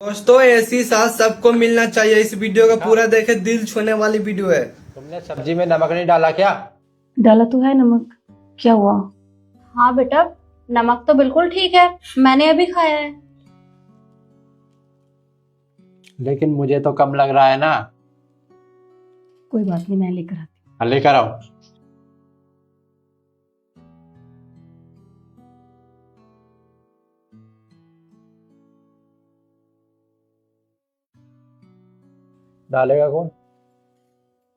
दोस्तों ऐसी साथ सबको मिलना चाहिए। इस वीडियो का पूरा देखे, दिल छूने वाली वीडियो है। तुमने सब्जी में नमक नहीं डाला क्या? डाला तो है नमक। क्या हुआ? हाँ बेटा, नमक तो बिल्कुल ठीक है, मैंने अभी खाया है। लेकिन मुझे तो कम लग रहा है ना। कोई बात नहीं, मैं लेकर आती हाँ, लेकर आओ। डालेगा कौन?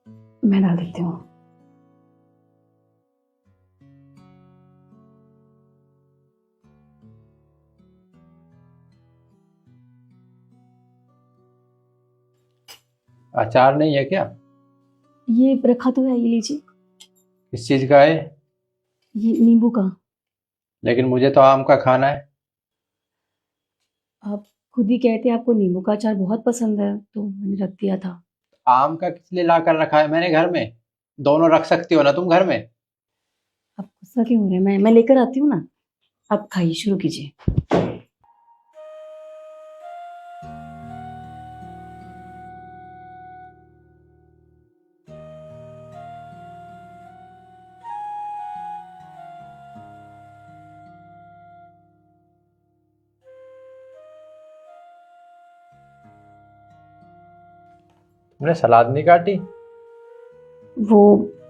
हूँ। मैं डाल देती हूँ। अचार नहीं है क्या? ये रखा तो है, ये लीजिए। किस चीज का है? ये नींबू का। लेकिन मुझे तो आम का खाना है। आप खुद ही कहते हैं आपको नींबू का अचार बहुत पसंद है, तो मैंने रख दिया था। आम का किस लिए ला कर रखा है मैंने घर में? दोनों रख सकती हो ना तुम घर में। आप गुस्सा क्यों हो रहे हैं? मैं लेकर आती हूँ ना। आप खाइए, शुरू कीजिए। तुमने सलाद नहीं काटी? वो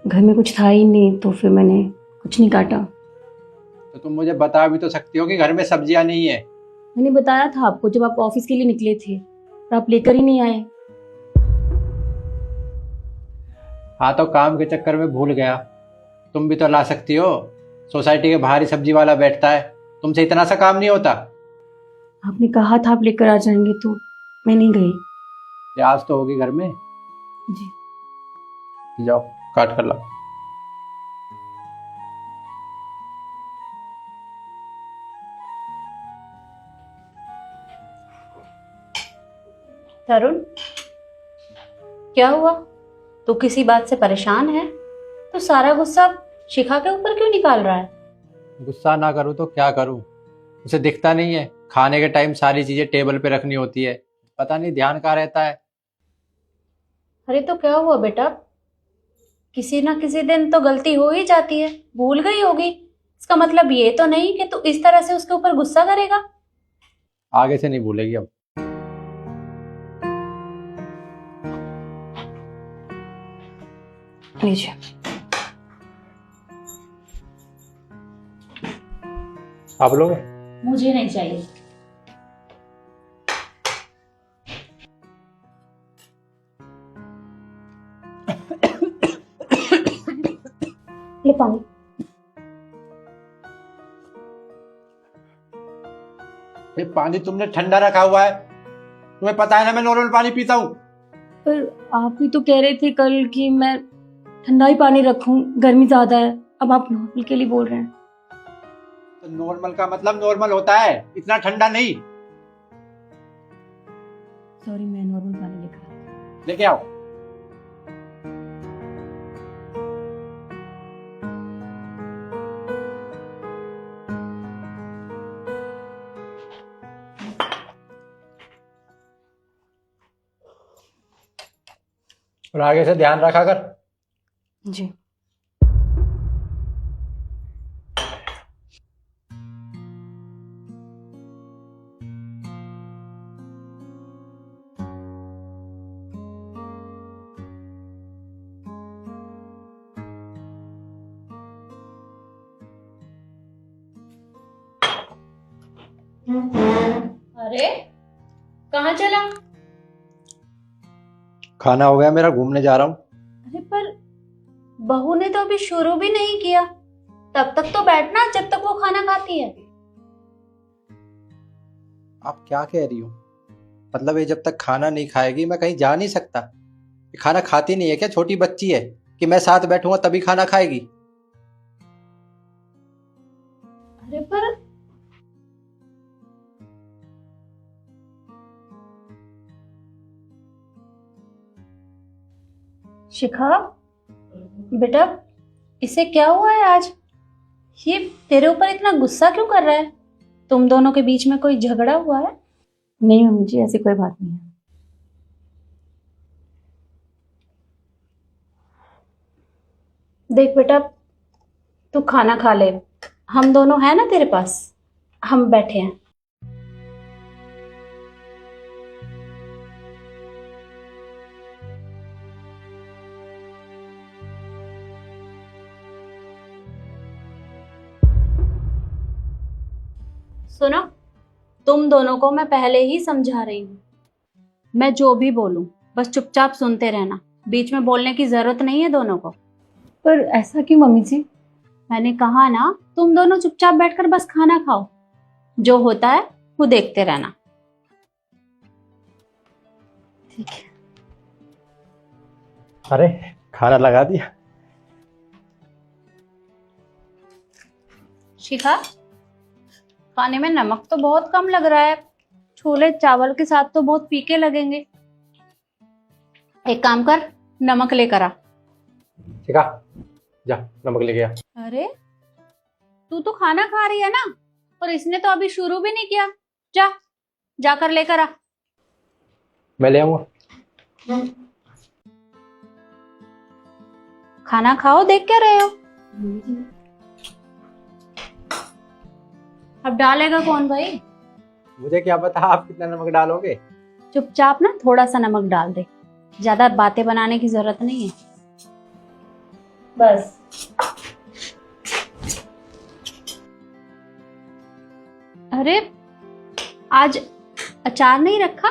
घर में कुछ था ही नहीं, तो फिर मैंने कुछ नहीं काटा। तो तुम मुझे बता भी तो सकती हो कि घर में सब्जियां नहीं है। मैंने बताया था आपको जब आप ऑफिस के लिए निकले थे, तो आप लेकर ही नहीं आए। हाँ, तो काम के चक्कर में भूल गया। तुम भी तो ला सकती हो। सोसाइटी के बाहर ही सब्जी वाला बैठता है, तुमसे इतना सा काम नहीं होता। आपने कहा था आप लेकर आ जाएंगे, तो मैं नहीं गई। प्याज तो होगी घर में। जी। जाओ, काट कर लाओ। तरुण, क्या हुआ? तू किसी बात से परेशान है? तो सारा गुस्सा शिखा के ऊपर क्यों निकाल रहा है? गुस्सा ना करूँ तो क्या करूँ? उसे दिखता नहीं है खाने के टाइम सारी चीजें टेबल पे रखनी होती है। पता नहीं ध्यान कहाँ रहता है। अरे तो क्या हुआ बेटा? किसी ना किसी दिन तो गलती हो ही जाती है, भूल गई होगी। इसका मतलब ये तो नहीं कि तू इस तरह से उसके ऊपर गुस्सा करेगा। आगे से नहीं भूलेगी अब। लीजिए। आप लोग मुझे नहीं चाहिए। ले पानी। ये पानी तुमने ठंडा रखा हुआ है। तुम्हें पता है ना मैं नॉर्मल पानी पीता हूँ। पर आप ही तो कह रहे थे कल कि मैं ठंडा ही पानी रखूं, गर्मी ज्यादा है। अब आप नॉर्मल के लिए बोल रहे हैं। तो नॉर्मल का मतलब नॉर्मल होता है, इतना ठंडा नहीं। सॉरी, मैं नॉर्मल पानी लेकर आती हूँ। लेके आओ। और आगे से ध्यान रखा कर। जी। अरे कहाँ चला? खाना हो गया मेरा, घूमने जा रहा हूँ। अरे पर बहू ने तो अभी शुरू भी नहीं किया। तब तक तो बैठना जब तक वो खाना खाती है। आप क्या कह रही हो? मतलब ये जब तक खाना नहीं खाएगी मैं कहीं जा नहीं सकता? ये खाना खाती नहीं है क्या? छोटी बच्ची है कि मैं साथ बैठूंगा तभी खाना खाएगी? अरे पर शिखा बेटा, इसे क्या हुआ है आज? ये तेरे ऊपर इतना गुस्सा क्यों कर रहा है? तुम दोनों के बीच में कोई झगड़ा हुआ है? नहीं मम्मी जी, ऐसी कोई बात नहीं है। देख बेटा, तू खाना खा ले, हम दोनों हैं ना तेरे पास, हम बैठे हैं। सुनो, तुम दोनों को मैं पहले ही समझा रही हूँ, मैं जो भी बोलूं बस चुपचाप सुनते रहना, बीच में बोलने की जरूरत नहीं है दोनों को। पर ऐसा क्यों मम्मी जी? मैंने कहा ना, तुम दोनों चुपचाप बैठकर बस खाना खाओ, जो होता है वो देखते रहना। ठीक है। अरे खाना लगा दिया। शिखा, खाने में नमक तो बहुत कम लग रहा है, छोले चावल के साथ तो बहुत फीके लगेंगे। एक काम कर, नमक लेकर आ। शिखा, जा नमक ले गया। अरे तू तो खाना खा रही है ना, और इसने तो अभी शुरू भी नहीं किया। जा, जाकर लेकर आ। मैं ले आऊंगा। खाना खाओ, देख क्या रहे हो? अब डालेगा कौन भाई? मुझे क्या पता आप कितना नमक डालोगे। चुपचाप ना थोड़ा सा नमक डाल दे, ज्यादा बातें बनाने की जरूरत नहीं है। बस। अरे आज अचार नहीं रखा?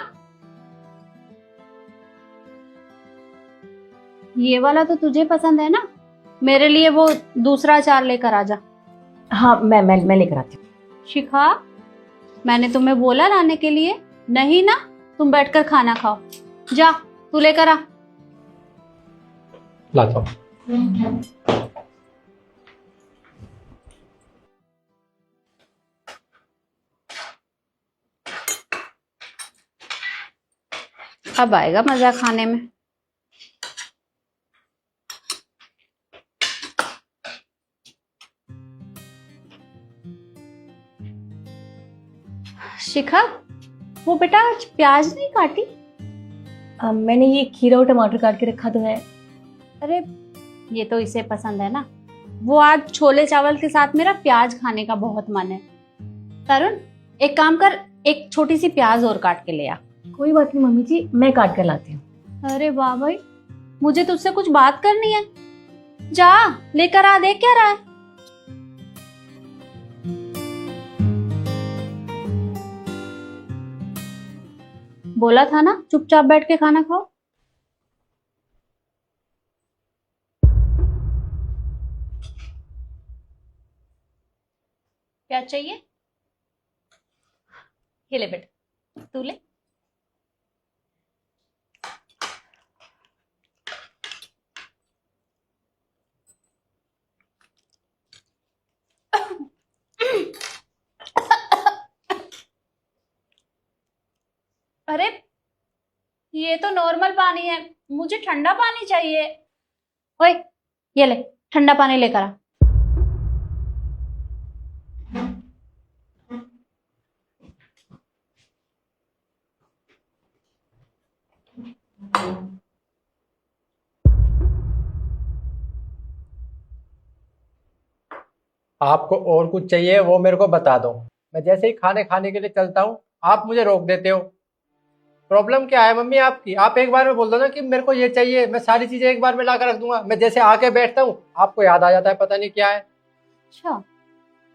ये वाला तो तुझे पसंद है ना, मेरे लिए वो दूसरा अचार लेकर आ जा। हाँ, मैं लेकर आती हूँ। शिखा, मैंने तुम्हें बोला लाने के लिए, नहीं ना? तुम बैठकर खाना खाओ, जा तू लेकर आ। लाता हूँ। अब आएगा मजा खाने में। शिखा, वो बेटा आज प्याज नहीं काटी? मैंने ये खीरा और टमाटर काट के रखा तो है। अरे ये तो इसे पसंद है ना, वो आज छोले चावल के साथ मेरा प्याज खाने का बहुत मन है। तरुण, एक काम कर, एक छोटी सी प्याज और काट के ले आ। कोई बात नहीं मम्मी जी, मैं काट कर लाती हूँ। अरे वाह भाई, मुझे तुझसे कुछ बात करनी है, जा लेकर आ। देख क्या रहा है? बोला था ना चुपचाप बैठ के खाना खाओ। क्या चाहिए? ये ले बेटा, तू ले। अरे ये तो नॉर्मल पानी है, मुझे ठंडा पानी चाहिए। ओए, ये ले, ठंडा पानी लेकर आ। आपको और कुछ चाहिए वो मेरे को बता दो। मैं जैसे ही खाने खाने के लिए चलता हूँ आप मुझे रोक देते हो। प्रॉब्लम क्या है मम्मी आपकी? आप एक बार में बोल दो ना कि मेरे को ये चाहिए, मैं सारी चीजें एक बार में ला कर रख दूंगा। मैं जैसे आके बैठता हूँ आपको याद आ जाता है, पता नहीं क्या है। अच्छा,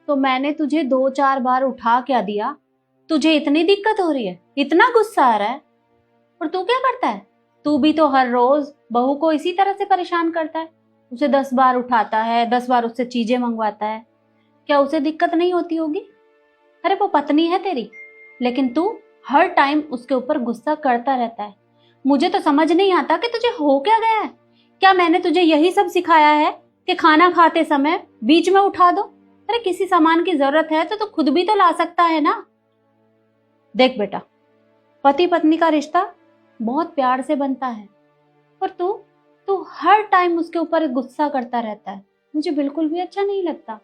तो मैंने तुझे 2-4 बार उठा क्या दिया? तुझे इतनी दिक्कत हो रही है, इतना गुस्सा आ रहा है? और तू क्या करता है? तू भी तो हर रोज बहू को इसी तरह से परेशान करता है, उसे 10 बार उठाता है, 10 बार उससे चीजें मंगवाता है। क्या उसे दिक्कत नहीं होती होगी? अरे वो पत्नी है तेरी, लेकिन तू हर टाइम उसके ऊपर गुस्सा करता रहता है। मुझे तो समझ नहीं आता कि तुझे हो क्या गया है। क्या मैंने तुझे यही सब सिखाया है कि खाना खाते समय बीच में उठा दो? अरे किसी सामान की जरूरत है तो तू खुद भी तो ला सकता है ना। देख बेटा, पति पत्नी का रिश्ता बहुत प्यार से बनता है, और तू तू हर टाइम उसके ऊपर गुस्सा करता रहता है, मुझे बिल्कुल भी अच्छा नहीं लगता।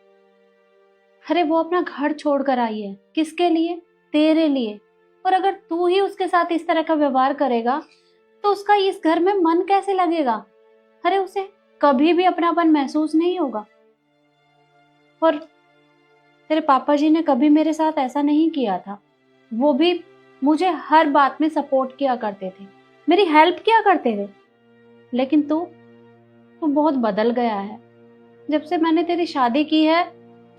अरे वो अपना घर छोड़ कर आई है, किसके लिए? तेरे लिए। और अगर तू ही उसके साथ इस तरह का व्यवहार करेगा तो उसका इस घर में मन कैसे लगेगा? अरे उसे कभी भी अपनापन महसूस नहीं होगा। और तेरे पापा जी ने कभी मेरे साथ ऐसा नहीं किया था। वो भी मुझे हर बात में सपोर्ट किया करते थे, मेरी हेल्प किया करते थे। लेकिन तू बहुत बदल गया है। जब से मैंने तेरी शादी की है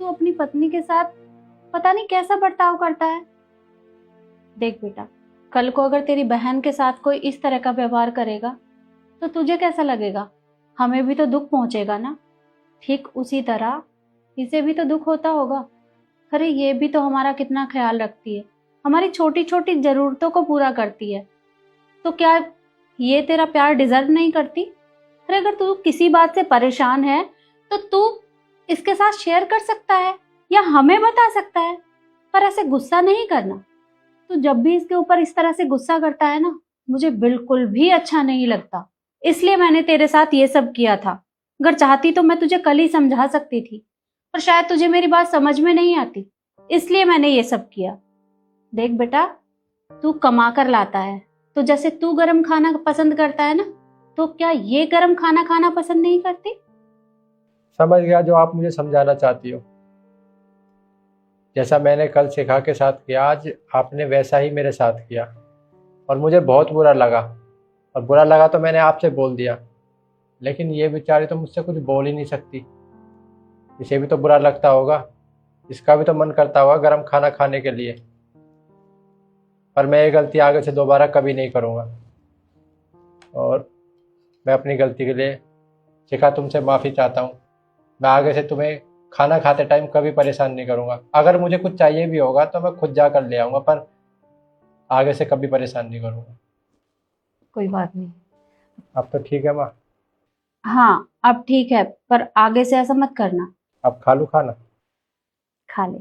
तू अपनी पत्नी के साथ पता नहीं कैसा बर्ताव करता है। देख बेटा, कल को अगर तेरी बहन के साथ कोई इस तरह का व्यवहार करेगा तो तुझे कैसा लगेगा? हमें भी तो दुख पहुंचेगा ना। ठीक उसी तरह इसे भी तो दुख होता होगा। अरे ये भी तो हमारा कितना ख्याल रखती है, हमारी छोटी छोटी जरूरतों को पूरा करती है। तो क्या ये तेरा प्यार डिजर्व नहीं करती? अरे अगर तू किसी बात से परेशान है तो तू इसके साथ शेयर कर सकता है या हमें बता सकता है, पर ऐसे गुस्सा नहीं करना। तू जब भी इसके ऊपर इस तरह से गुस्सा करता है ना, मुझे बिल्कुल भी अच्छा नहीं लगता। इसलिए मैंने तेरे साथ ये सब किया था। अगर चाहती तो मैं तुझे कल ही समझा सकती थी, पर शायद तुझे मेरी बात समझ में नहीं आती, इसलिए मैंने ये सब किया। देख बेटा, तू कमा कर लाता है, तो जैसे तू गरम खाना पसंद करता है ना, तो क्या ये गरम खाना खाना पसंद नहीं करती? समझ गया जो आप मुझे समझाना चाहती हो। जैसा मैंने कल शिखा के साथ किया, आज आपने वैसा ही मेरे साथ किया और मुझे बहुत बुरा लगा। और बुरा लगा तो मैंने आपसे बोल दिया, लेकिन ये बेचारी तो मुझसे कुछ बोल ही नहीं सकती। इसे भी तो बुरा लगता होगा, इसका भी तो मन करता होगा गरम खाना खाने के लिए। पर मैं ये गलती आगे से दोबारा कभी नहीं करूँगा और मैं अपनी गलती के लिए शिखा तुमसे माफ़ी चाहता हूँ। मैं आगे से तुम्हें खाना खाते टाइम कभी परेशान नहीं करूँगा। अगर मुझे कुछ चाहिए भी होगा तो मैं खुद जाकर ले आऊँगा, पर आगे से कभी परेशान नहीं करूँगा। कोई बात नहीं। अब तो ठीक है माँ? हाँ अब ठीक है, पर आगे से ऐसा मत करना। अब खा लूँ खाना? खा ले।